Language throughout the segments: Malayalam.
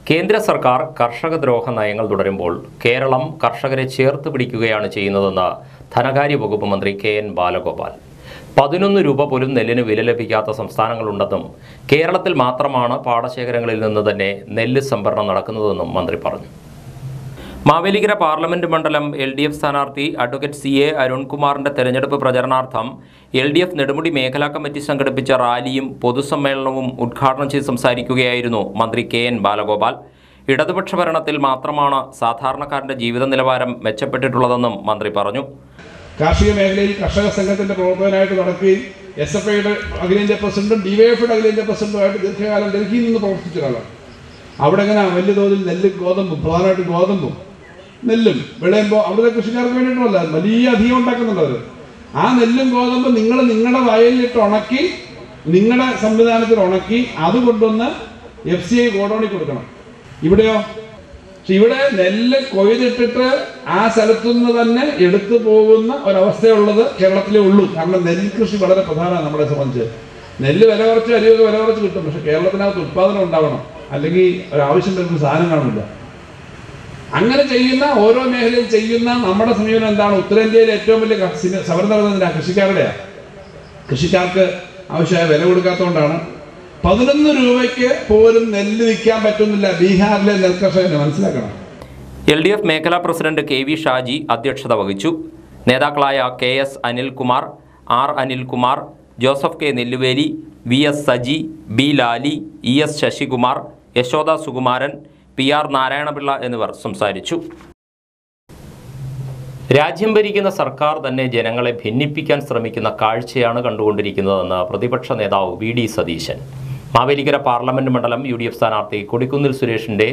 കേന്ദ്ര സർക്കാർ കർഷകദ്രോഹ നയങ്ങൾ തുടരുമ്പോൾ കേരളം കർഷകരെ ചേർത്ത് പിടിക്കുകയാണ് ചെയ്യുന്നതെന്ന് ധനകാര്യ വകുപ്പ് മന്ത്രി കെ.എൻ. ബാലഗോപാൽ. 11 രൂപ പോലും നെല്ലിന് വില ലഭിക്കാത്ത സംസ്ഥാനങ്ങളുണ്ടെന്നും കേരളത്തിൽ മാത്രമാണ് പാടശേഖരങ്ങളിൽ നിന്ന് തന്നെ നെല്ല് സംഭരണം നടക്കുന്നതെന്നും മന്ത്രി പറഞ്ഞു. മാവേലിക്കര പാർലമെന്റ് മണ്ഡലം LDF സ്ഥാനാർത്ഥി അഡ്വക്കേറ്റ് C.A. അരുൺകുമാറിന്റെ തെരഞ്ഞെടുപ്പ് പ്രചരണാർത്ഥം LDF നെടുമുടി മേഖലാ കമ്മിറ്റി സംഘടിപ്പിച്ച റാലിയും പൊതുസമ്മേളനവും ഉദ്ഘാടനം ചെയ്ത് സംസാരിക്കുകയായിരുന്നു മന്ത്രി കെ.എൻ. ബാലഗോപാൽ. ഇടതുപക്ഷ ഭരണത്തിൽ മാത്രമാണ് സാധാരണക്കാരന്റെ ജീവിത നിലവാരം മെച്ചപ്പെട്ടിട്ടുള്ളതെന്നും മന്ത്രി പറഞ്ഞു. കാർഷിക മേഖലയിൽ കർഷക സംഘത്തിന്റെ പ്രവർത്തകനായിട്ട് നടക്കുകയും SFIയുടെ അഖിലേന്ത്യാ പ്രസിഡന്റും DYFയുടെ അഖിലേന്ത്യാ പ്രസിഡന്റുമായിട്ട് ദീർഘകാലം ഡൽഹിയിൽ നിന്ന് പ്രവർത്തിച്ച ഒരാളാണ്. അവിടെ ഇങ്ങനെ വലിയ തോതിൽ നെല്ല് ഗോതമ്പും പ്രധാനമായിട്ട് ഗോതമ്പും നെല്ലും വിളയുമ്പോൾ അവിടുത്തെ കൃഷിക്കാർക്ക് വേണ്ടിയിട്ടുള്ള വലിയ അധികം ഉണ്ടാക്കുന്നുണ്ട് അവർ. ആ നെല്ലും ഗോതമ്പും നിങ്ങൾ നിങ്ങളുടെ വയലിലിട്ട് ഉണക്കി നിങ്ങളുടെ സംവിധാനത്തിൽ ഉണക്കി അത് കൊണ്ടുവന്ന് FCI ഗോഡൌണിൽ കൊടുക്കണം. ഇവിടെയോ ഇവിടെ നെല്ല് കൊയ്തിട്ടിട്ട് ആ സ്ഥലത്തുനിന്ന് തന്നെ എടുത്തു പോകുന്ന ഒരവസ്ഥയുള്ളത് കേരളത്തിലേ ഉള്ളൂ. കാരണം നെൽകൃഷി വളരെ പ്രധാനമാണ് നമ്മളെ സംബന്ധിച്ച്. നെല്ല് വില കുറച്ച് അരിയൊക്കെ വില കുറച്ച് കിട്ടും, പക്ഷെ കേരളത്തിനകത്ത് ഉത്പാദനം ഉണ്ടാവണം, അല്ലെങ്കിൽ ഒരാവശ്യം വരുന്ന സാധനം കാണില്ല. അങ്ങനെ ചെയ്യുന്ന ഓരോ മേഖലയിൽ ചെയ്യുന്ന നമ്മുടെ സമീപനം എന്താണ്? ഉത്തരേന്ത്യയിലെ ഏറ്റവും വലിയ സമരം നടന്നതിനാ കൃഷിക്കാരുടെയാണ്. കൃഷിക്കാർക്ക് ആവശ്യമായ വില കൊടുക്കാത്തതുകൊണ്ടാണ് 11 രൂപയ്ക്ക് പോലും നെല്ല് വിൽക്കാൻ പറ്റുന്നില്ല ബീഹാറിലെ നെൽകർഷകന്. മനസ്സിലാക്കണം. LDF മേഖലാ പ്രസിഡന്റ് KV ഷാജി അധ്യക്ഷത വഹിച്ചു. നേതാക്കളായ KS Anilkumar, R Anilkumar, Joseph K Nelluveli, VS Saji, B Lali, ES Sasikumar, Yashoda Sukumaran, PR Narayana Pillai എന്നിവർ സംസാരിച്ചു. രാജ്യം ഭരിക്കുന്ന സർക്കാർ തന്നെ ജനങ്ങളെ ഭിന്നിപ്പിക്കാൻ ശ്രമിക്കുന്ന കാഴ്ചയാണ് കണ്ടുകൊണ്ടിരിക്കുന്നതെന്ന് പ്രതിപക്ഷ നേതാവ് VD സതീശൻ. മാവേലിക്കര പാർലമെന്റ് മണ്ഡലം UDF സ്ഥാനാർത്ഥി കൊടിക്കുന്നിൽ സുരേഷിന്റെ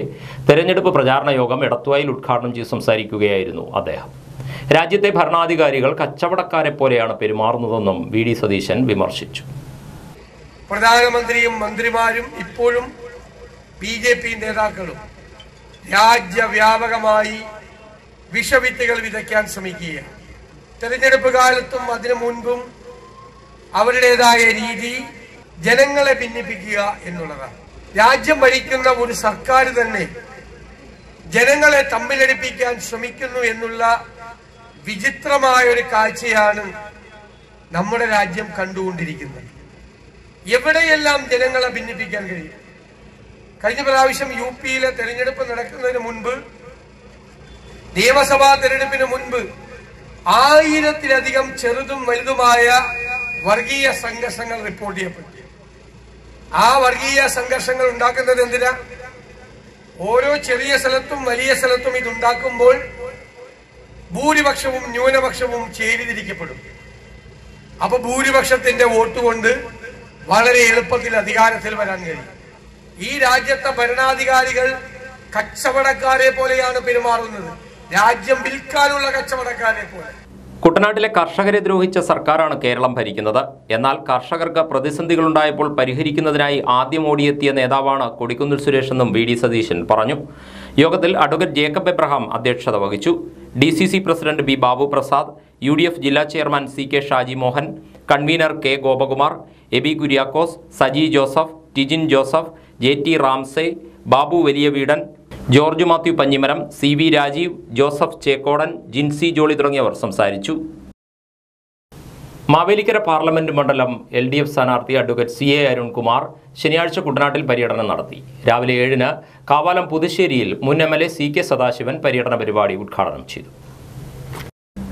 തെരഞ്ഞെടുപ്പ് പ്രചാരണ യോഗം എടത്വായിൽ ഉദ്ഘാടനം ചെയ്ത് സംസാരിക്കുകയായിരുന്നു അദ്ദേഹം. രാജ്യത്തെ ഭരണാധികാരികൾ കച്ചവടക്കാരെ പോലെയാണ് പെരുമാറുന്നതെന്നും VD സതീശൻ വിമർശിച്ചു. പ്രധാനമന്ത്രിയും മന്ത്രിമാരും ഇപ്പോഴും BJP നേതാക്കളും രാജ്യവ്യാപകമായി വിഷവിത്തുകൾ വിതയ്ക്കാൻ ശ്രമിക്കുകയാണ്. തെരഞ്ഞെടുപ്പ് കാലത്തും അതിനു മുൻപും അവരുടേതായ രീതി ജനങ്ങളെ ഭിന്നിപ്പിക്കുക എന്നുള്ളതാണ്. രാജ്യം ഭരിക്കുന്ന ഒരു സർക്കാർ തന്നെ ജനങ്ങളെ തമ്മിലടിപ്പിക്കാൻ ശ്രമിക്കുന്നു എന്നുള്ള വിചിത്രമായ ഒരു കാഴ്ചയാണ് നമ്മുടെ രാജ്യം കണ്ടുകൊണ്ടിരിക്കുന്നത്. എവിടെയെല്ലാം ജനങ്ങളെ ഭിന്നിപ്പിക്കാൻ കഴിയും. കഴിഞ്ഞ പ്രാവശ്യം UPയിലെ തെരഞ്ഞെടുപ്പ് നടക്കുന്നതിന് മുൻപ്, നിയമസഭാ തെരഞ്ഞെടുപ്പിന് മുൻപ് 1000-ലധികം ചെറുതും വലുതുമായ വർഗീയ സംഘർഷങ്ങൾ റിപ്പോർട്ട് ചെയ്യപ്പെട്ടു. ആ വർഗീയ സംഘർഷങ്ങൾ ഉണ്ടാക്കുന്നത് എന്തിനാ? ഓരോ ചെറിയ സ്ഥലത്തും വലിയ സ്ഥലത്തും ഇതുണ്ടാക്കുമ്പോൾ ഭൂരിപക്ഷവും ന്യൂനപക്ഷവും ചേരിതിരിക്കപ്പെടും. അപ്പൊ ഭൂരിപക്ഷത്തിന്റെ വോട്ട് കൊണ്ട് വളരെ എളുപ്പത്തിൽ അധികാരത്തിൽ വരാൻ കഴിയും. ഈ രാജ്യത്തെ ഭരണാധികാരികൾ കച്ചവടക്കാരെ പോലെയാണ് പെരുമാറുന്നത്, രാജ്യം വിൽക്കാനുള്ള കച്ചവടക്കാരെ പോലെ. കുട്ടനാട്ടിലെ കർഷകരെ ദ്രോഹിച്ച സർക്കാരാണ് കേരളം ഭരിക്കുന്നത്. എന്നാൽ കർഷകർക്ക് പ്രതിസന്ധികളുണ്ടായപ്പോൾ പരിഹരിക്കുന്നതിനായി ആദ്യം ഓടിയെത്തിയ നേതാവാണ് കൊടിക്കുന്നിൽ സുരേഷ് എന്നും VD സതീശൻ പറഞ്ഞു. യോഗത്തിൽ അഡ്വക്കേറ്റ് ജേക്കബ് എബ്രഹാം അധ്യക്ഷത വഹിച്ചു. DCC president B Babu Prasad, UDF ജില്ലാ chairman CK Shaji Mohan, convener K Gopakumar, Abi Kuriakose, Saji Joseph, Tijin Joseph, JT Ramsay, Babu Valiya Veedan, George Mathew Panjimaram, CV Rajeev, Joseph Chekkodan, Jincy Jolly തുടങ്ങിയവർ സംസാരിച്ചു. മാവേലിക്കര പാർലമെന്റ് മണ്ഡലം LDF സ്ഥാനാർത്ഥി അഡ്വക്കേറ്റ് C.A. അരുൺകുമാർ ശനിയാഴ്ച കുട്ടനാട്ടിൽ പര്യടനം നടത്തി. രാവിലെ 7-ന് കാവാലം പുതുശ്ശേരിയിൽ മുൻ MLA CK സദാശിവൻ പര്യടന പരിപാടി ഉദ്ഘാടനം ചെയ്തു.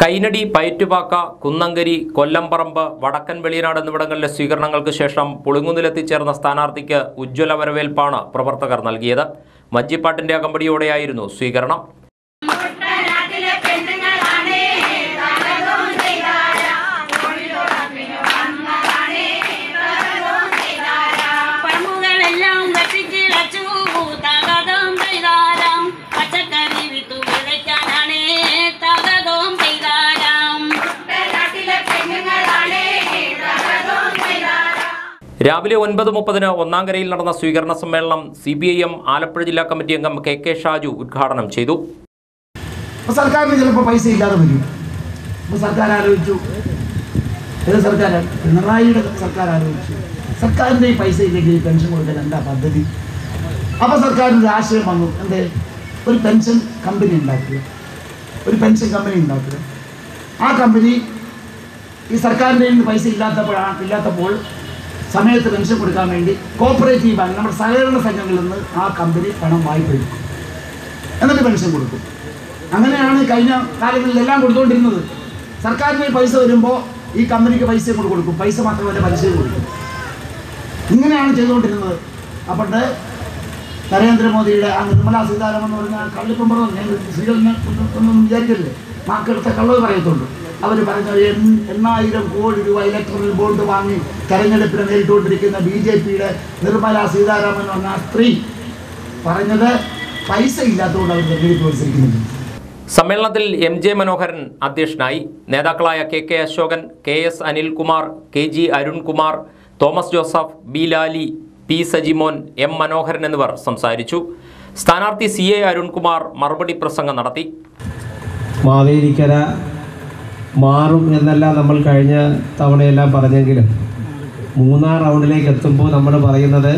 കൈനടി, പയറ്റുപാക്ക, കുന്നങ്കരി, കൊല്ലംപറമ്പ്, വടക്കൻ വെളിയനാട് എന്നിവിടങ്ങളിലെ സ്വീകരണങ്ങൾക്ക് ശേഷം പുളിങ്ങുന്നിലെത്തിച്ചേർന്ന സ്ഥാനാർത്ഥിക്ക് ഉജ്ജ്വല വരവേൽപ്പാണ് പ്രവർത്തകർ നൽകിയത്. മജ്ജിപ്പാട്ടിന്റെ അകമ്പടിയോടെയായിരുന്നു സ്വീകരണം. രാവിലെ 9:30-ന് ഒന്നാംകരയിൽ നടന്ന സ്വീകരണ സമ്മേളനം CPIM ആലപ്പുഴ ജില്ലാ കമ്മിറ്റി അംഗം KK ഷാജു ഉദ്ഘാടനം ചെയ്തു. സർക്കാരിന് ചിലപ്പോൾ പൈസ ഇല്ലാതെ വരും. സർക്കാർ ആലോചിച്ചു, ഏത് സർക്കാർ? പിണറായിയുടെ സർക്കാർ ആലോചിച്ചു, സർക്കാരിൻ്റെ ഈ പൈസ ഇല്ലെങ്കിൽ പെൻഷൻ കൊടുക്കാൻ എന്താ പദ്ധതി? അപ്പോൾ സർക്കാരിന് ഒരു ആശയം വന്നു, എന്ത്, ഒരു പെൻഷൻ കമ്പനി ഉണ്ടാക്കുക. ആ കമ്പനി ഈ സർക്കാരിൻ്റെ നിന്ന് പൈസ ഇല്ലാത്തപ്പോൾ സമയത്ത് പെൻഷൻ കൊടുക്കാൻ വേണ്ടി കോപ്പറേറ്റീവ് ബാങ്ക്, നമ്മുടെ സഹകരണ സംഘങ്ങളിൽ നിന്ന് ആ കമ്പനി പണം വായ്പ എടുക്കും, എന്നിട്ട് പെൻഷൻ കൊടുക്കും. അങ്ങനെയാണ് കഴിഞ്ഞ കാലങ്ങളിലെല്ലാം കൊടുത്തുകൊണ്ടിരുന്നത്. സർക്കാരിന് പൈസ വരുമ്പോൾ ഈ കമ്പനിക്ക് പൈസ കൊണ്ട് കൊടുക്കും, പൈസ മാത്രമല്ല പലിശയും കൊടുക്കും. ഇങ്ങനെയാണ് ചെയ്തുകൊണ്ടിരുന്നത്. അപ്പോൾ നരേന്ദ്രമോദിയുടെ ആ നിർമ്മലാ സീതാരാമൻ എന്ന് പറഞ്ഞാൽ കള്ളിപ്പമ്പറോ, ഞാൻ സ്ത്രീകളിനെ ഒന്നും വിചാരിക്കരുത്, മാക്കെടുത്ത കള്ളവ് പറയത്തുള്ളൂ. അവർ പറഞ്ഞ 8,000 കോടി രൂപ ഇലക്ട്രൽ ബോണ്ട് വാങ്ങി തെരഞ്ഞെടുപ്പിനെ നേരിട്ടുകൊണ്ടിരിക്കുന്ന BJPയുടെ നിർമ്മലാ സീതാരാമൻ എന്ന് പറഞ്ഞ സ്ത്രീ പറഞ്ഞത് പൈസ ഇല്ലാത്തതുകൊണ്ട് അവർ തെരഞ്ഞെടുപ്പ് മത്സരിക്കുന്നില്ല. സമ്മേളനത്തിൽ MJ മനോഹരൻ അധ്യക്ഷനായി. നേതാക്കളായ KK Ashokan, KS Anilkumar, KG Arunkumar, Thomas Joseph, B Lali, P Sajimon, M മനോഹരൻ എന്നിവർ സംസാരിച്ചു. സ്ഥാനാർത്ഥി CA അരുൺകുമാർ മറുപടി പ്രസംഗം നടത്തി. മാവേലിക്കര മാറും എന്നല്ല നമ്മൾ കഴിഞ്ഞ തവണയെല്ലാം പറഞ്ഞെങ്കിലും 3-ാം റൗണ്ടിലേക്ക് എത്തുമ്പോൾ നമ്മൾ പറയുന്നത്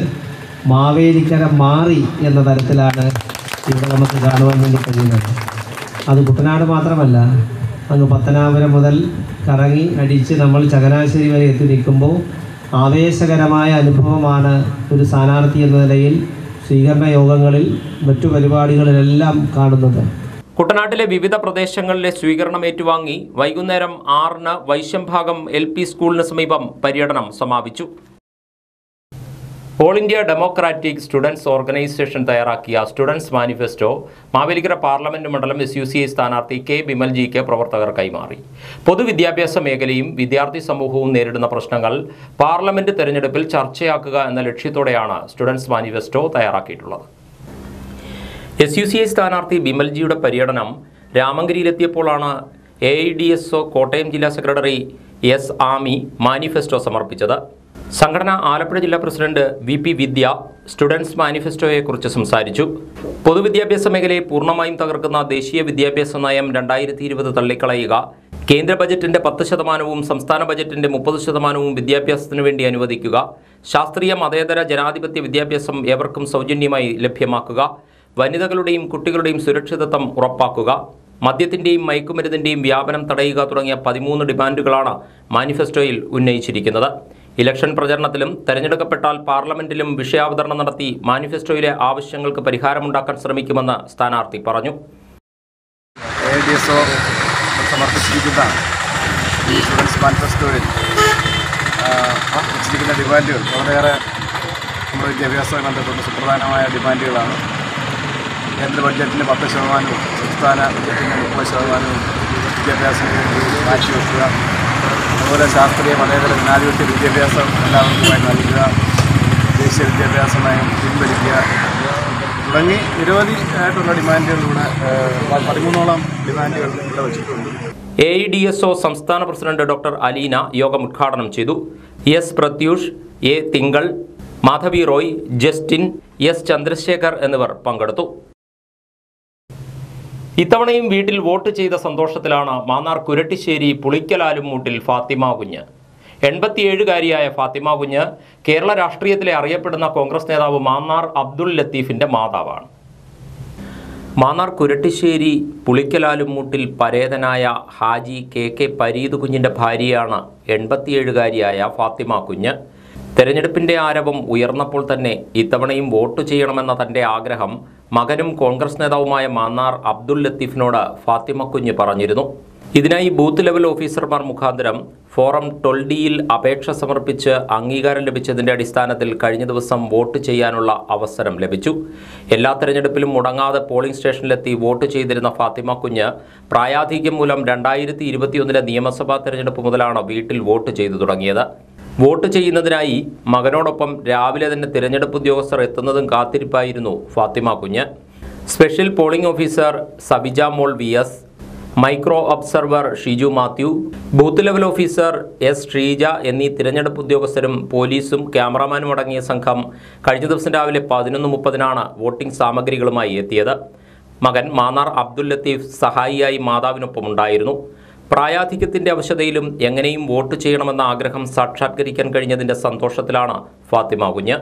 മാവേലിക്കര മാറി എന്ന തരത്തിലാണ് ഇവിടെ നമുക്ക് കാണുവാൻ വേണ്ടി കഴിയുന്നത്. അത് കുട്ടനാട് മാത്രമല്ല, അങ്ങ് പത്തനാപുരം മുതൽ കറങ്ങി അടിച്ച് നമ്മൾ ചങ്ങനാശ്ശേരി വരെ എത്തി നിൽക്കുമ്പോൾ ആവേശകരമായ അനുഭവമാണ് ഒരു സ്ഥാനാർത്ഥി എന്ന നിലയിൽ സ്വീകരണ യോഗങ്ങളിൽ മറ്റു പരിപാടികളിലെല്ലാം കാണുന്നത്. കുട്ടനാട്ടിലെ വിവിധ പ്രദേശങ്ങളിലെ സ്വീകരണം ഏറ്റുവാങ്ങി വൈകുന്നേരം 6-ന് വൈശംഭാഗം LP സ്കൂളിന് സമീപം പര്യടനം സമാപിച്ചു. All India democratic students organisation തയ്യാറാക്കിയ സ്റ്റുഡൻസ് മാനിഫെസ്റ്റോ മാവേലിക്കര പാർലമെന്റ് മണ്ഡലം SUCI സ്ഥാനാർത്ഥി K ബിമൽജിക്ക് പ്രവർത്തകർ കൈമാറി. പൊതുവിദ്യാഭ്യാസ മേഖലയും വിദ്യാർത്ഥി സമൂഹവും നേരിടുന്ന പ്രശ്നങ്ങൾ പാർലമെന്റ് തെരഞ്ഞെടുപ്പിൽ ചർച്ചയാക്കുക എന്ന ലക്ഷ്യത്തോടെയാണ് സ്റ്റുഡൻസ് മാനിഫെസ്റ്റോ തയ്യാറാക്കിയിട്ടുള്ളത്. SUCI സ്ഥാനാർത്ഥി ബിമൽജിയുടെ പര്യടനം രാമങ്കരിയിലെത്തിയപ്പോഴാണ് AIDSO കോട്ടയം ജില്ലാ സെക്രട്ടറി S ആമി മാനിഫെസ്റ്റോ സമർപ്പിച്ചത്. സംഘടന ആലപ്പുഴ ജില്ലാ പ്രസിഡന്റ് VP വിദ്യ സ്റ്റുഡൻസ് മാനിഫെസ്റ്റോയെക്കുറിച്ച് സംസാരിച്ചു. പൊതുവിദ്യാഭ്യാസ മേഖലയെ പൂർണ്ണമായും തകർക്കുന്ന ദേശീയ വിദ്യാഭ്യാസ നയം 2020 തള്ളിക്കളയുക, കേന്ദ്ര ബജറ്റിന്റെ 10%, സംസ്ഥാന ബജറ്റിന്റെ 30% വിദ്യാഭ്യാസത്തിനു വേണ്ടി അനുവദിക്കുക, ശാസ്ത്രീയ മതേതര ജനാധിപത്യ വിദ്യാഭ്യാസം ഏവർക്കും സൗജന്യമായി ലഭ്യമാക്കുക, വനിതകളുടെയും കുട്ടികളുടെയും സുരക്ഷിതത്വം ഉറപ്പാക്കുക, മദ്യത്തിന്റെയും മയക്കുമരുന്നിന്റെയും വ്യാപനം തടയുക തുടങ്ങിയ 13 ഡിമാൻഡുകളാണ് മാനിഫെസ്റ്റോയിൽ ഉന്നയിച്ചിരിക്കുന്നത്. ഇലക്ഷൻ പ്രചരണത്തിലും തെരഞ്ഞെടുക്കപ്പെട്ടാൽ പാർലമെന്റിലും വിഷയാവതരണം നടത്തി മാനിഫെസ്റ്റോയിലെ ആവശ്യങ്ങൾക്ക് പരിഹാരമുണ്ടാക്കാൻ ശ്രമിക്കുമെന്ന് സ്ഥാനാർത്ഥി പറഞ്ഞു. AIDSO സമർപ്പിച്ചിരിക്കുന്ന ഈ സ്റ്റുഡൻസ് മാനിഫെസ്റ്റോയിൽ വെച്ചിരിക്കുന്ന ഡിമാൻഡുകൾ വളരെയേറെ നമ്മുടെ വിദ്യാഭ്യാസവുമായി ബന്ധപ്പെട്ട സുപ്രധാനമായ ഡിമാൻഡുകളാണ്. കേന്ദ്ര ബഡ്ജറ്റിൻ്റെ 10%, സംസ്ഥാന ബഡ്ജറ്റിൻ്റെ 30% വിദ്യാഭ്യാസത്തിന് വേണ്ടി മാറ്റിവെക്കുക, അതുപോലെ ശാസ്ത്രീയ മതേതര ജനാധിപത്യ വിദ്യാഭ്യാസം എല്ലാവർക്കുമായി നൽകുക, ദേശീയ വിദ്യാഭ്യാസ നയം പിൻവലിക്കുക തുടങ്ങി നിരവധി ആയിട്ടുള്ള ഡിമാൻഡുകളിലൂടെ 13ഓളം ഡിമാൻഡുകൾ ഇവിടെ വച്ചിട്ടുണ്ട്. AIDSO സംസ്ഥാന പ്രസിഡന്റ് ഡോക്ടർ അലീന യോഗം ഉദ്ഘാടനം ചെയ്തു. S പ്രത്യൂഷ്, A തിങ്കൾ, മാധവി റോയ്, ജസ്റ്റിൻ, S ചന്ദ്രശേഖർ എന്നിവർ പങ്കെടുത്തു. ഇത്തവണയും വീട്ടിൽ വോട്ട് ചെയ്ത സന്തോഷത്തിലാണ് മാന്നാർ കുരട്ടിശ്ശേരി പുളിക്കലാലുംമൂട്ടിൽ ഫാത്തിമ കുഞ്ഞ്. 87-കാരിയായ ഫാത്തിമ കുഞ്ഞ് കേരള രാഷ്ട്രീയത്തിലെ അറിയപ്പെടുന്ന കോൺഗ്രസ് നേതാവ് മാന്നാർ അബ്ദുൽ ലത്തീഫിന്റെ മാതാവാണ്. മാന്നാർ കുരട്ടിശ്ശേരി പുളിക്കലാലുംമൂട്ടിൽ പരേതനായ ഹാജി KK പരീദ് കുഞ്ഞിന്റെ ഭാര്യയാണ് 87-കാരിയായ ഫാത്തിമ കുഞ്ഞ്. തെരഞ്ഞെടുപ്പിന്റെ ആരവം ഉയർന്നപ്പോൾ തന്നെ ഇത്തവണയും വോട്ട് ചെയ്യണമെന്ന തന്റെ ആഗ്രഹം മകനും കോൺഗ്രസ് നേതാവുമായ മാന്നാർ അബ്ദുൽ ലത്തീഫിനോട് ഫാത്തിമ കുഞ്ഞ് പറഞ്ഞിരുന്നു. ഇതിനായി ബൂത്ത് ലെവൽ ഓഫീസർമാർ മുഖാന്തരം ഫോറം 12Dയിൽ അപേക്ഷ സമർപ്പിച്ച് അംഗീകാരം ലഭിച്ചതിന്റെ അടിസ്ഥാനത്തിൽ കഴിഞ്ഞ ദിവസം വോട്ട് ചെയ്യാനുള്ള അവസരം ലഭിച്ചു. എല്ലാ തെരഞ്ഞെടുപ്പിലും മുടങ്ങാതെ പോളിംഗ് സ്റ്റേഷനിലെത്തി വോട്ട് ചെയ്തിരുന്ന ഫാത്തിമ കുഞ്ഞ് പ്രായാധിക്യം മൂലം 2021 നിയമസഭാ തെരഞ്ഞെടുപ്പ് മുതലാണ് വീട്ടിൽ വോട്ട് ചെയ്തു തുടങ്ങിയത്. വോട്ട് ചെയ്യുന്നതിനായി മകനോടൊപ്പം രാവിലെ തന്നെ തിരഞ്ഞെടുപ്പ് ഉദ്യോഗസ്ഥർ എത്തുന്നതും കാത്തിരിപ്പായിരുന്നു ഫാത്തിമ കുഞ്ഞ്. സ്പെഷ്യൽ പോളിംഗ് ഓഫീസർ സബിജ മോൾ VS, micro observer Shiju Mathew, booth level officer S Sreeja എന്നീ തിരഞ്ഞെടുപ്പ് ഉദ്യോഗസ്ഥരും പോലീസും ക്യാമറാമാനും അടങ്ങിയ സംഘം കഴിഞ്ഞ ദിവസം രാവിലെ 11:30 വോട്ടിംഗ് സാമഗ്രികളുമായി എത്തിയത്. മകൻ മാന്നാർ അബ്ദുൽ ലത്തീഫ് സഹായിയായി മാതാവിനൊപ്പം ഉണ്ടായിരുന്നു. പ്രായാധിക്യത്തിന്റെ അവശതയിലും എങ്ങനെയും വോട്ട് ചെയ്യണമെന്ന ആഗ്രഹം സാക്ഷാത്കരിക്കാൻ കഴിഞ്ഞതിന്റെ സന്തോഷത്തിലാണ് ഫാത്തിമ കുഞ്ഞ്.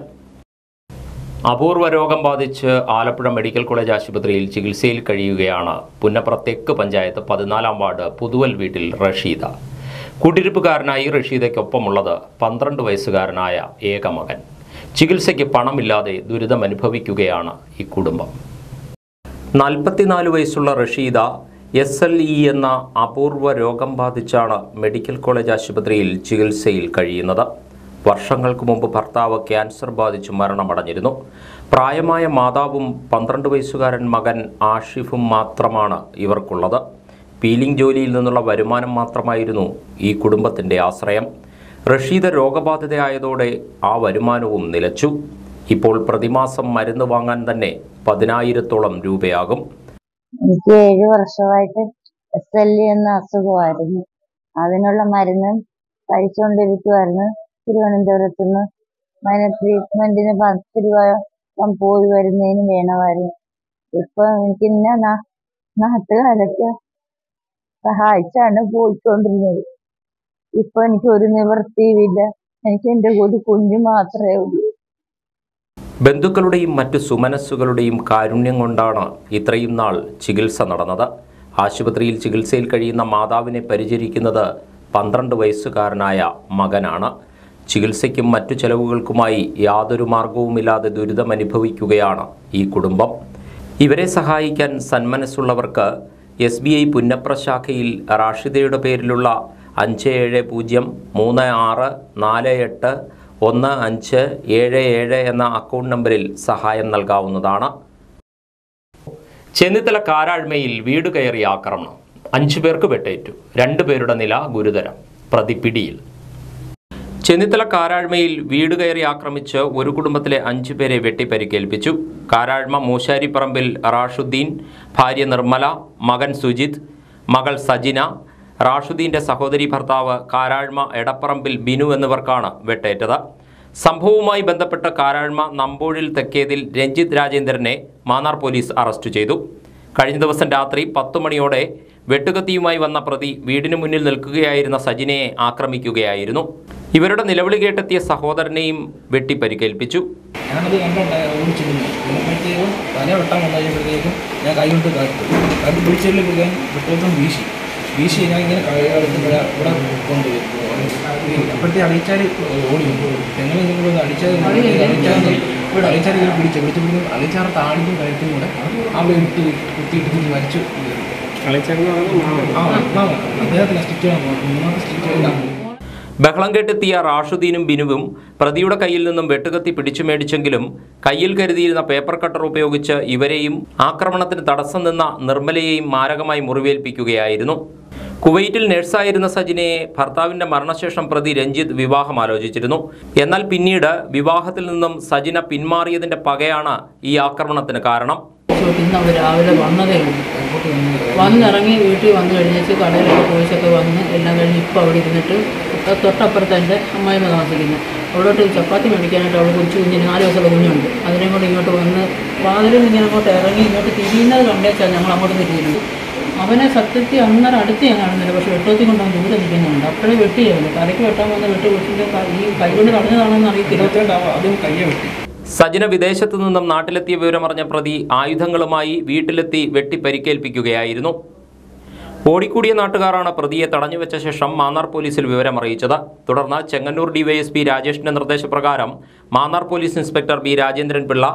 അപൂർവ രോഗം ബാധിച്ച് ആലപ്പുഴ മെഡിക്കൽ കോളേജ് ആശുപത്രിയിൽ ചികിത്സയിൽ കഴിയുകയാണ് പുന്നപ്ര തെക്ക് പഞ്ചായത്ത് 14-ാം വാർഡ് പുതുവൽ വീട്ടിൽ റഷീദ. കൂട്ടിരിപ്പുകാരനായി റഷീദയ്ക്കൊപ്പമുള്ളത് 12 വയസ്സുകാരനായ ഏക മകൻ. ചികിത്സയ്ക്ക് പണമില്ലാതെ ദുരിതമനുഭവിക്കുകയാണ് ഈ കുടുംബം. 44 വയസ്സുള്ള റഷീദ SLE എന്ന അപൂർവ രോഗം ബാധിച്ചാണ് മെഡിക്കൽ കോളേജ് ആശുപത്രിയിൽ ചികിത്സയിൽ കഴിയുന്നത്. വർഷങ്ങൾക്ക് മുമ്പ് ഭർത്താവ് ക്യാൻസർ ബാധിച്ച് മരണമടഞ്ഞിരുന്നു. പ്രായമായ മാതാവും 12 വയസ്സുകാരൻ മകൻ ആഷിഫും മാത്രമാണ് ഇവർക്കുള്ളത്. പീലിംഗ് ജോലിയിൽ നിന്നുള്ള വരുമാനം മാത്രമായിരുന്നു ഈ കുടുംബത്തിൻ്റെ ആശ്രയം. റഷീദ രോഗബാധിതയായതോടെ ആ വരുമാനവും നിലച്ചു. ഇപ്പോൾ പ്രതിമാസം മരുന്ന് വാങ്ങാൻ തന്നെ 10,000-ഓളം രൂപയാകും. എനിക്ക് 7 വർഷമായിട്ട് SLE എന്ന അസുഖമായിരുന്നു. അതിനുള്ള മരുന്ന് കഴിച്ചുകൊണ്ടിരിക്കുമായിരുന്നു. തിരുവനന്തപുരത്ത് നിന്ന് അതിന് ട്രീറ്റ്മെന്റിന് 10 രൂപ പോയി വരുന്നതിന് വേണമായിരുന്നു. ഇപ്പൊ എനിക്ക് നാട്ടുകാരൊക്കെ സഹായിച്ചാണ് പോയിക്കൊണ്ടിരുന്നത്. ഇപ്പൊ എനിക്ക് ഒരു നിവൃത്തിയുമില്ല. എനിക്ക് എൻ്റെ കൂടി കുഞ്ഞു മാത്രമേ ഉള്ളൂ. ബന്ധുക്കളുടെയും മറ്റു സുമനസ്സുകളുടെയും കാരുണ്യം കൊണ്ടാണ് ഇത്രയും നാൾ ചികിത്സ നടന്നത്. ആശുപത്രിയിൽ ചികിത്സയിൽ കഴിയുന്ന മാതാവിനെ പരിചരിക്കുന്നത് 12 വയസ്സുകാരനായ മകനാണ്. ചികിത്സയ്ക്കും മറ്റു ചെലവുകൾക്കുമായി യാതൊരു മാർഗവുമില്ലാതെ ദുരിതമനുഭവിക്കുകയാണ് ഈ കുടുംബം. ഇവരെ സഹായിക്കാൻ സന്മനസ്സുള്ളവർക്ക് SBI പുന്നപ്ര ശാഖയിൽ റാഷിദയുടെ പേരിലുള്ള 5736481577 എന്ന അക്കൗണ്ട് നമ്പറിൽ സഹായം നൽകാവുന്നതാണ്. ചെന്നിത്തല കാരാഴ്മയിൽ വീട് കയറിയ ആക്രമണം. 5 പേർക്ക് വെട്ടേറ്റു. 2 പേരുടെ നില ഗുരുതരം. പ്രതി പിടിയിൽ. ചെന്നിത്തല കാരാഴ്മയിൽ വീട് കയറി ആക്രമിച്ച് ഒരു കുടുംബത്തിലെ 5 പേരെ വെട്ടിപ്പരിക്കേൽപ്പിച്ചു. കാരാഴ്മ മൂശാരിപ്പറമ്പിൽ റാഷുദ്ദീൻ, ഭാര്യ നിർമ്മല, മകൻ സുജിത്, മകൾ സജിന, റാഷുദ്ദീൻ്റെ സഹോദരി ഭർത്താവ് കാരാഴ്മ എടപ്പറമ്പിൽ ബിനു എന്നിവർക്കാണ് വെട്ടേറ്റത്. സംഭവവുമായി ബന്ധപ്പെട്ട് കാരാഴ്മ നമ്പോഴിൽ തെക്കേതിൽ രഞ്ജിത്ത് രാജേന്ദ്രനെ മാന്നാർ പോലീസ് അറസ്റ്റ് ചെയ്തു. കഴിഞ്ഞ ദിവസം രാത്രി 10 മണിയോടെ വെട്ടുകത്തിയുമായി വന്ന പ്രതി വീടിന് മുന്നിൽ നിൽക്കുകയായിരുന്ന സജിനയെ ആക്രമിക്കുകയായിരുന്നു. ഇവരുടെ നിലവിളി കേട്ടെത്തിയ സഹോദരനെയും വെട്ടിപ്പരിക്കേൽപ്പിച്ചു. ഞാനത് കണ്ടോണ്ടായിരുന്നു. തല വെട്ടാൻ വന്നപ്പോഴത്തേക്കും ഞാൻ കൈ കൊണ്ട് അത് പിടിച്ചെടുക്കാൻ വെട്ടോട്ടം വീശി ഞാൻ ഇങ്ങനെ ഇവിടെ കൊണ്ടുപോയി. അപ്പോഴത്തെ അടിച്ചാൽ ഓടി എങ്ങനെ അടിച്ചാൽ ഇങ്ങനെ പിടിച്ചു അളിച്ചാർ താടിക്കും കഴുത്തും കൂടെ അവിടെ ഇട്ട് കുത്തിയിട്ട് മരിച്ചു. അദ്ദേഹത്തിന് സ്റ്റിച്ച് 3 സ്റ്റിച്ച്. ബഹളം കേട്ടെത്തിയ റാഷുദ്ദീനും ബിനുവും പ്രതിയുടെ കയ്യിൽ നിന്നും വെട്ടുകത്തി പിടിച്ചു മേടിച്ചെങ്കിലും കയ്യിൽ കരുതിയിരുന്ന പേപ്പർ കട്ടർ ഉപയോഗിച്ച് ഇവരെയും ആക്രമണത്തിന് തടസ്സം നിന്ന നിർമ്മലയെയും മാരകമായി മുറിവേൽപ്പിക്കുകയായിരുന്നു. കുവൈറ്റിൽ നഴ്സായിരുന്ന സജിനയെ ഭർത്താവിൻ്റെ മരണശേഷം പ്രതി രഞ്ജിത്ത് വിവാഹം ആലോചിച്ചിരുന്നു. എന്നാൽ പിന്നീട് വിവാഹത്തിൽ നിന്നും സജിന പിന്മാറിയതിൻ്റെ പകയാണ് ഈ ആക്രമണത്തിന് കാരണം. ഇന്ന് അവർ രാവിലെ വന്നതേ വന്നിറങ്ങി വീട്ടിൽ വന്നു കഴിഞ്ഞിട്ട് കടയിലൊക്കെ പോയിച്ചൊക്കെ വന്ന് എല്ലാം കഴിഞ്ഞ് ഇപ്പോൾ അവിടെ ഇരുന്നിട്ട് തൊട്ടപ്പുറത്ത് എൻ്റെ അമ്മായിമ്മ താമസിക്കുന്നു. അവിടോട്ട് ചപ്പാത്തി മേടിക്കാനായിട്ട് അവിടെ കുഞ്ഞിന് 4 ദിവസമുള്ള കുഞ്ഞുണ്ട്. അതിനെ കൊണ്ട് ഇങ്ങോട്ട് വന്ന് വാതിലും ഇങ്ങനെ അങ്ങോട്ട് ഇറങ്ങി ഇങ്ങോട്ട് തിരിയുന്നത് കണ്ടേച്ചാൽ ഞങ്ങൾ അങ്ങോട്ട് തിരിയുന്നത്. അവനെ സത്യത്തിൽ അന്നേരം അടുത്ത് ഞാൻ കാണുന്നില്ല. പക്ഷേ വെട്ടോത്തി കൊണ്ട് അവൻ ദൂരെ നിൽക്കുന്നുണ്ട്. അപ്പോഴേ വെട്ടിയാവില്ല. തലയ്ക്ക് വെട്ടാൻ വന്ന വെട്ടിൻ്റെ ഈ കൈ കൊണ്ട് തടഞ്ഞതാണെന്ന് അറിയത്തില്ല. അതും കയ്യെ വെട്ടി. സജിന വിദേശത്തു നിന്നും നാട്ടിലെത്തിയ വിവരമറിഞ്ഞ പ്രതി ആയുധങ്ങളുമായി വീട്ടിലെത്തി വെട്ടിപ്പരിക്കേൽപ്പിക്കുകയായിരുന്നു. ഓടിക്കൂടിയ നാട്ടുകാരാണ് പ്രതിയെ തടഞ്ഞുവെച്ച ശേഷം മാന്നാർ പോലീസിൽ വിവരമറിയിച്ചത്. തുടർന്ന് ചെങ്ങന്നൂർ DYSP രാജേഷിന്റെ നിർദ്ദേശപ്രകാരം Mannar police inspector B Rajendran Pillai,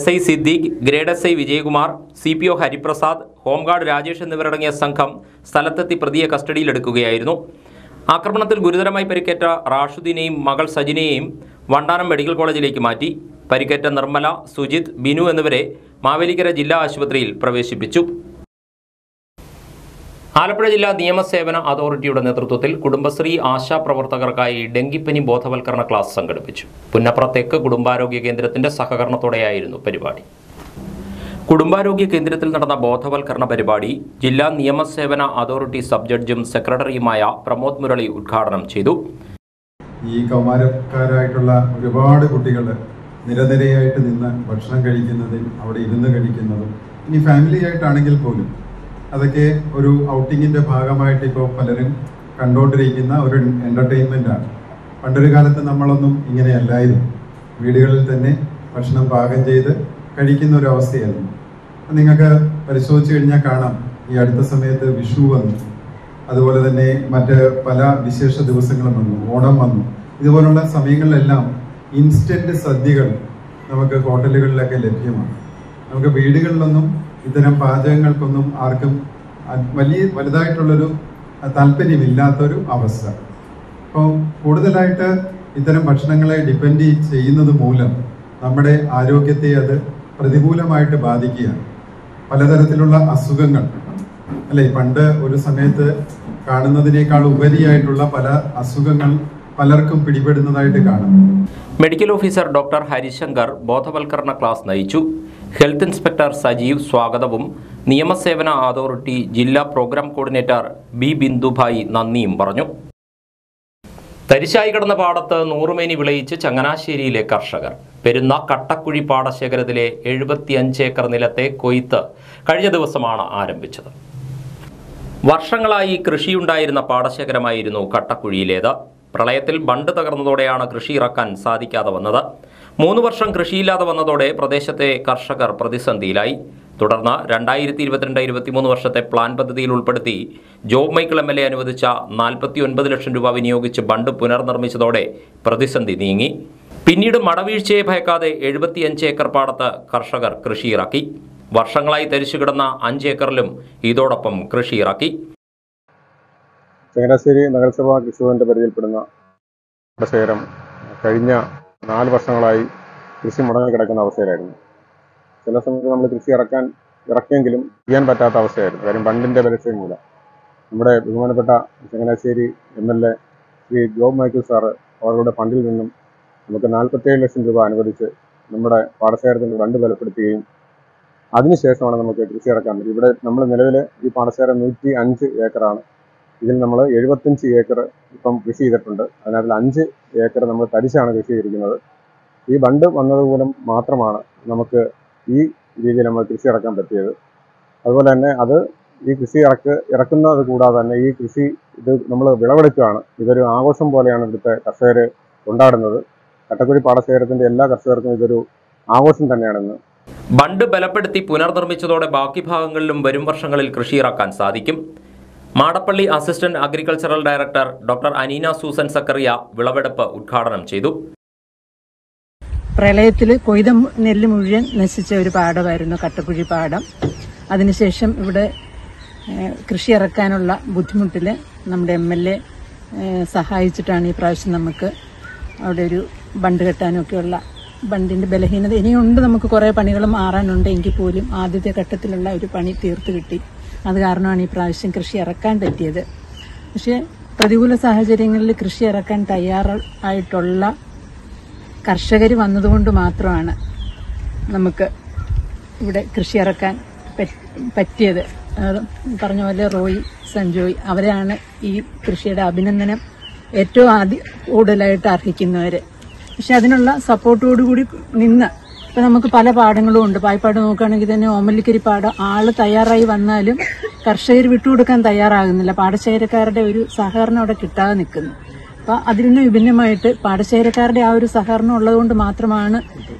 SI Siddique, grade SI Vijayakumar, CPO Hariprasad, home guard Rajesh എന്നിവരടങ്ങിയ സംഘം സ്ഥലത്തെത്തി പ്രതിയെ കസ്റ്റഡിയിലെടുക്കുകയായിരുന്നു. ആക്രമണത്തിൽ ഗുരുതരമായി പരിക്കേറ്റ റാഷുദ്ദീനെയും മകൾ സജിനയെയും വണ്ടാനം മെഡിക്കൽ കോളേജിലേക്ക് മാറ്റി. പരിക്കേറ്റ നിർമ്മല, സുജിത്, ബിനു എന്നിവരെ മാവേലിക്കര ജില്ലാ ആശുപത്രിയിൽ പ്രവേശിപ്പിച്ചു. ആലപ്പുഴ ജില്ലാ നിയമസേവന അതോറിറ്റിയുടെ നേതൃത്വത്തിൽ കുടുംബശ്രീ ആശാപ്രവർത്തകർക്കായി ഡെങ്കിപ്പനി ബോധവൽക്കരണ ക്ലാസ് സംഘടിപ്പിച്ചു. പുന്നപ്ര തെക്ക് കുടുംബാരോഗ്യ കേന്ദ്രത്തിന്റെ സഹകരണത്തോടെയായിരുന്നു പരിപാടി. കുടുംബാരോഗ്യ കേന്ദ്രത്തിൽ നടന്ന ബോധവൽക്കരണ പരിപാടി ജില്ലാ നിയമസേവന അതോറിറ്റി സബ് ജഡ്ജും സെക്രട്ടറിയുമായ പ്രമോദ് മുരളി ഉദ്ഘാടനം ചെയ്തു. ഈ കൗമാരക്കാരായിട്ടുള്ള ഒരുപാട് കുട്ടികൾ നിരനിരയായിട്ട് നിന്ന് ഭക്ഷണം കഴിക്കുന്നതും അവിടെ ഇരുന്ന് കഴിക്കുന്നതും ഇനി ഫാമിലി ആയിട്ടാണെങ്കിൽ പോലും അതൊക്കെ ഒരു ഔട്ടിങ്ങിൻ്റെ ഭാഗമായിട്ട് ഇപ്പോൾ പലരും കണ്ടുകൊണ്ടിരിക്കുന്ന ഒരു എൻ്റർടൈൻമെൻറ്റാണ്. പണ്ടൊരു കാലത്ത് നമ്മളൊന്നും ഇങ്ങനെയല്ലായിരുന്നു. വീടുകളിൽ തന്നെ ഭക്ഷണം പാകം ചെയ്ത് കഴിക്കുന്ന ഒരു അവസ്ഥയായിരുന്നു. നിങ്ങൾക്ക് പരിശോധിച്ചു കഴിഞ്ഞാൽ കാണാം, ഈ അടുത്ത സമയത്ത് വിഷു വന്നു, അതുപോലെ തന്നെ മറ്റ് പല വിശേഷ ദിവസങ്ങളും വന്നു, ഓണം വന്നു. ഇതുപോലുള്ള സമയങ്ങളിലെല്ലാം ഇൻസ്റ്റന്റ് സദ്യകൾ നമുക്ക് ഹോട്ടലുകളിലൊക്കെ ലഭ്യമാണ്. നമുക്ക് വീടുകളിലൊന്നും ഇത്തരം പാചകങ്ങൾക്കൊന്നും ആർക്കും വലുതായിട്ടുള്ളൊരു താല്പര്യമില്ലാത്തൊരു അവസ്ഥ. അപ്പോൾ കൂടുതലായിട്ട് ഇത്തരം ഭക്ഷണങ്ങളെ ഡിപ്പെൻഡ് ചെയ്യുന്നത് മൂലം നമ്മുടെ ആരോഗ്യത്തെ അത് പ്രതികൂലമായിട്ട് ബാധിക്കുകയാണ്. പലതരത്തിലുള്ള അസുഖങ്ങൾ അല്ലെ, പണ്ട് ഒരു സമയത്ത് കാണുന്നതിനേക്കാൾ ഉപരിയായിട്ടുള്ള പല അസുഖങ്ങൾ പലർക്കും പിടിപെടുന്നതായിട്ട് കാണുന്നു. മെഡിക്കൽ ഓഫീസർ ഡോക്ടർ ഹരിശങ്കർ ബോധവൽക്കരണ ക്ലാസ് നയിച്ചു. ഹെൽത്ത് ഇൻസ്പെക്ടർ സജീവ് സ്വാഗതവും നിയമസേവന അതോറിറ്റി ജില്ലാ പ്രോഗ്രാം കോർഡിനേറ്റർ ബി ബിന്ദുഭായി നന്ദിയും പറഞ്ഞു. തരിശായി കിടന്ന പാടത്ത് നൂറുമേനി വിളയിച്ച് ചങ്ങനാശ്ശേരിയിലെ കർഷകർ. പെരുന്ന കട്ടക്കുഴി പാടശേഖരത്തിലെ 75 ഏക്കർ നിലത്തെ കൊയ്ത്ത് കഴിഞ്ഞ ദിവസമാണ് ആരംഭിച്ചത്. വർഷങ്ങളായി കൃഷിയുണ്ടായിരുന്ന പാടശേഖരമായിരുന്നു കട്ടക്കുഴിയിലേത്. പ്രളയത്തിൽ ബണ്ട് തകർന്നതോടെയാണ് കൃഷി ഇറക്കാൻ സാധിക്കാതെ വന്നത്. 3 വർഷം കൃഷിയില്ലാതെ വന്നതോടെ പ്രദേശത്തെ കർഷകർ പ്രതിസന്ധിയിലായി. തുടർന്ന് 2022-23 വർഷത്തെ പ്ലാൻ പദ്ധതിയിൽ ഉൾപ്പെടുത്തി ജോബ് മൈക്കിൾ MLA അനുവദിച്ച 49 ലക്ഷം രൂപ വിനിയോഗിച്ച് ബണ്ട് പുനർനിർമ്മിച്ചതോടെ പ്രതിസന്ധി നീങ്ങി. പിന്നീട് മടവീഴ്ചയെ ഭയക്കാതെ 75 ഏക്കർ പാടത്ത് കർഷകർ കൃഷിയിറക്കി. വർഷങ്ങളായി തരിച്ചു കിടന്ന 5 ഏക്കറിലും ഇതോടൊപ്പം കൃഷിയിറക്കി. ചങ്ങനാശ്ശേരി നഗരസഭാ കൃഷിഭവന്റെ പരിധിയിൽപ്പെടുന്ന പാടശേഖരം കഴിഞ്ഞ 4 വർഷങ്ങളായി കൃഷി മുടങ്ങി കിടക്കുന്ന അവസ്ഥയിലായിരുന്നു. ചില സമയത്ത് നമ്മൾ കൃഷി ഇറക്കിയെങ്കിലും ചെയ്യാൻ പറ്റാത്ത അവസ്ഥയായിരുന്നു. കാര്യം ബണ്ടിന്റെ പരസ്യം മൂലം. നമ്മുടെ ബഹുമാനപ്പെട്ട Changanassery MLA Shri job Michael sir അവരുടെ ഫണ്ടിൽ നിന്നും നമുക്ക് 47 ലക്ഷം രൂപ അനുവദിച്ച് നമ്മുടെ പാടശേഖരത്തിന് ബണ്ട് ബലപ്പെടുത്തുകയും അതിനുശേഷമാണ് നമുക്ക് കൃഷി ഇറക്കാൻ പറ്റും. ഇവിടെ നമ്മൾ നിലവിൽ ഈ പാടശേഖരം 105 ഏക്കറാണ്. ഇതിൽ നമ്മൾ 75 ഏക്കർ ഇപ്പം കൃഷി ചെയ്തിട്ടുണ്ട്. അതിനകത്ത് 5 ഏക്കർ നമ്മൾ തരിശാണ് കൃഷി ചെയ്തിരിക്കുന്നത്. ഈ ബണ്ട് വന്നതുമൂലം മാത്രമാണ് നമുക്ക് ഈ രീതിയിൽ നമ്മൾ കൃഷി ഇറക്കാൻ പറ്റിയത്. അതുപോലെ തന്നെ അത് ഈ കൃഷി ഇറക്കുന്നത് കൂടാതെ തന്നെ ഈ കൃഷി ഇത് നമ്മൾ വിളവെടുക്കുകയാണ്. ഇതൊരു ആഘോഷം പോലെയാണ് ഇവിടുത്തെ കർഷകർ കൊണ്ടാടുന്നത്. കട്ടക്കുഴി പാടശേഖരത്തിന്റെ എല്ലാ കർഷകർക്കും ഇതൊരു ആഘോഷം തന്നെയാണെന്ന്. ബണ്ട് ബലപ്പെടുത്തി പുനർനിർമ്മിച്ചതോടെ ബാക്കി ഭാഗങ്ങളിലും വരും വർഷങ്ങളിൽ കൃഷി ഇറക്കാൻ സാധിക്കും. Madappally assistant agricultural director doctor Aneena Susan Zacharia വിളവെടുപ്പ് ഉദ്ഘാടനം ചെയ്തു. പ്രളയത്തിൽ കൊയ്ത നെല്ല് മുഴുവൻ നശിച്ച ഒരു പാടമായിരുന്നു കട്ടക്കുഴി പാടം. അതിനുശേഷം ഇവിടെ കൃഷി ഇറക്കാനുള്ള ബുദ്ധിമുട്ടിൽ നമ്മുടെ MLA സഹായിച്ചിട്ടാണ് ഈ പ്രാവശ്യം നമുക്ക് അവിടെ ഒരു ബണ്ട് കെട്ടാനൊക്കെയുള്ള ബണ്ടിന്റെ ബലഹീനത ഇനിയുണ്ട്. നമുക്ക് കുറേ പണികൾ മാറാനുണ്ട്. എങ്കിൽ പോലും ആദ്യത്തെ ഘട്ടത്തിലുള്ള ഒരു പണി തീർത്ത് കിട്ടി. അത് കാരണമാണ് ഈ പ്രാവശ്യം കൃഷി ഇറക്കാൻ പറ്റിയത്. പക്ഷേ പ്രതികൂല സാഹചര്യങ്ങളിൽ കൃഷി ഇറക്കാൻ തയ്യാറായിട്ടുള്ള കർഷകർ വന്നതുകൊണ്ട് മാത്രമാണ് നമുക്ക് ഇവിടെ കൃഷി ഇറക്കാൻ പറ്റിയത്. പറഞ്ഞ പോലെ റോയി, സഞ്ജോയ് അവരാണ് ഈ കൃഷിയുടെ അഭിനന്ദനം ഏറ്റവും കൂടുതലായിട്ട് അർഹിക്കുന്നവർ. പക്ഷെ അതിനുള്ള സപ്പോർട്ടോടുകൂടി നിന്ന് ഇപ്പം നമുക്ക് പല പാടങ്ങളും ഉണ്ട്. പായ്പാട് നോക്കുകയാണെങ്കിൽ തന്നെ ഓമല്ലിക്കരി പാടം ആള് തയ്യാറായി വന്നാലും കർഷകർ വിട്ടുകൊടുക്കാൻ തയ്യാറാകുന്നില്ല. പാടശേഖരക്കാരുടെ ഒരു സഹകരണം അവിടെ കിട്ടാതെ നിൽക്കുന്നു. അപ്പം അതിൽ നിന്ന് വിഭിന്നമായിട്ട് പാടശേഖരക്കാരുടെ ആ ഒരു സഹകരണം ഉള്ളതുകൊണ്ട് മാത്രമാണ്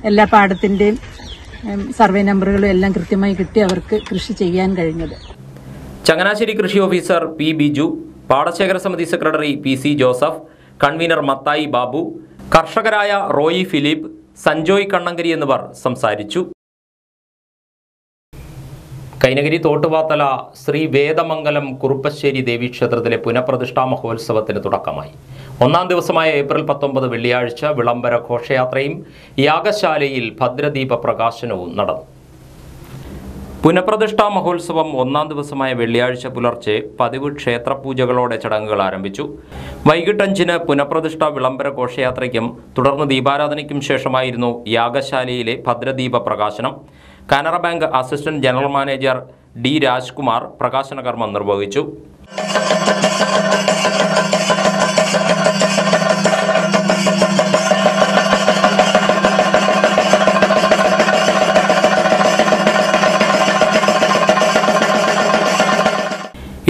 എല്ലാ പാടത്തിന്റെയും സർവേ നമ്പറുകളും എല്ലാം കൃത്യമായി കിട്ടി അവർക്ക് കൃഷി ചെയ്യാൻ കഴിഞ്ഞത്. ചങ്ങനാശ്ശേരി കൃഷി ഓഫീസർ പി ബിജു, പാടശേഖര സമിതി secretary PC Joseph, convener Mathai Babu, കർഷകരായ റോയി ഫിലിപ്പ്, സഞ്ജോയ് കണ്ണങ്കരി എന്നിവർ സംസാരിച്ചു. കൈനഗിരി തോട്ടുവാത്തല ശ്രീ വേദമംഗലം കുറുപ്പശ്ശേരി ദേവീക്ഷേത്രത്തിലെ പുനഃപ്രതിഷ്ഠാ മഹോത്സവത്തിന് തുടക്കമായി. 1-ാം ദിവസമായ ഏപ്രിൽ 19 വെള്ളിയാഴ്ച വിളംബര ഘോഷയാത്രയും യാഗശാലയിൽ ഭദ്രദീപ പ്രകാശനവും നടന്നു. പുനഃപ്രതിഷ്ഠാ മഹോത്സവം 1-ാം ദിവസമായ വെള്ളിയാഴ്ച പുലർച്ചെ പതിവ് ക്ഷേത്രപൂജകളോടെ ചടങ്ങുകൾ ആരംഭിച്ചു. വൈകിട്ട് 5-ന് പുനഃപ്രതിഷ്ഠാ വിളംബര ഘോഷയാത്രയ്ക്കും തുടർന്ന് ദീപാരാധനയ്ക്കും ശേഷമായിരുന്നു യാഗശാലയിലെ ഭദ്രദീപ പ്രകാശനം. Canara bank assistant general manager D Rajkumar പ്രകാശന കർമ്മം നിർവഹിച്ചു.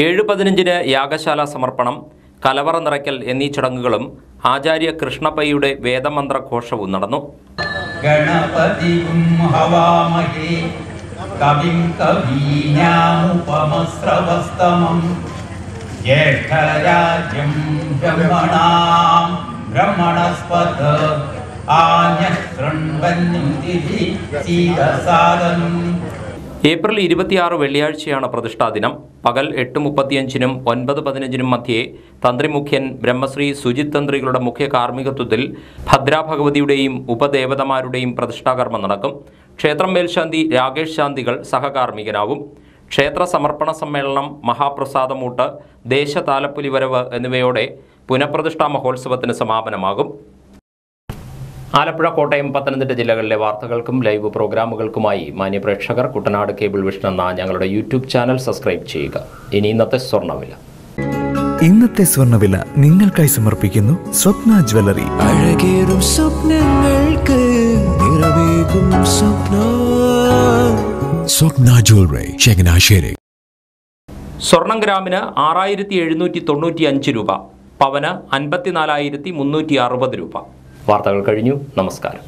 ഏഴ് 15-ന് യാഗശാല സമർപ്പണം, കലവറ നിറയ്ക്കൽ എന്നീ ചടങ്ങുകളും ആചാര്യ കൃഷ്ണപ്പയ്യുടെ വേദമന്ത്ര ഘോഷവും നടന്നു. ഗണപതിം ഹവാമഹേ കവിം കവീനാമുപമസ്രവസ്തമം ജ്യേഷ്ഠരാജ്യം ബ്രഹ്മണാം ബ്രഹ്മണസ്പത ഏപ്രിൽ 26 വെള്ളിയാഴ്ചയാണ് പ്രതിഷ്ഠാ ദിനം. പകൽ 8:35-നും 9:15-നും മധ്യേ തന്ത്രിമുഖ്യൻ ബ്രഹ്മശ്രീ സുജിത് തന്ത്രികളുടെ മുഖ്യ കാർമ്മികത്വത്തിൽ ഭദ്രാഭഗവതിയുടെയും ഉപദേവതമാരുടെയും പ്രതിഷ്ഠാകർമ്മം നടക്കും. ക്ഷേത്രം മേൽശാന്തി രാകേഷ് ശാന്തികൾ സഹകാർമ്മികനാവും. ക്ഷേത്ര സമർപ്പണ സമ്മേളനം, മഹാപ്രസാദമൂട്ട്, ദേശതാലപ്പൊലിവരവ് എന്നിവയോടെ പുനഃപ്രതിഷ്ഠാ മഹോത്സവത്തിന് സമാപനമാകും. ആലപ്പുഴ, കോട്ടയം, പത്തനംതിട്ട ജില്ലകളിലെ വാർത്തകൾക്കും ലൈവ് പ്രോഗ്രാമുകൾക്കുമായി മാന്യപ്രേക്ഷകർ കുട്ടനാട് കേബിൾ വിഷൻ എന്ന ഞങ്ങളുടെ യൂട്യൂബ് ചാനൽ സബ്സ്ക്രൈബ് ചെയ്യുക. ഇനി ഇന്നത്തെ സ്വർണ്ണവില. ഇന്നത്തെ സ്വർണ്ണവില നിങ്ങൾക്കായി സമർപ്പിക്കുന്നു സ്വപ്ന ജ്വല്ലറി. അഴകേറും സ്വപ്നങ്ങൾക്ക് നിറവേകും സ്വപ്ന. സ്വപ്ന ജ്വല്ലറി, ചങ്ങനാശ്ശേരി. സ്വർണം ഗ്രാമിന് 6795 രൂപ, പവന് 54,360 രൂപ. വാർത്തകൾ കഴിഞ്ഞു. നമസ്കാരം.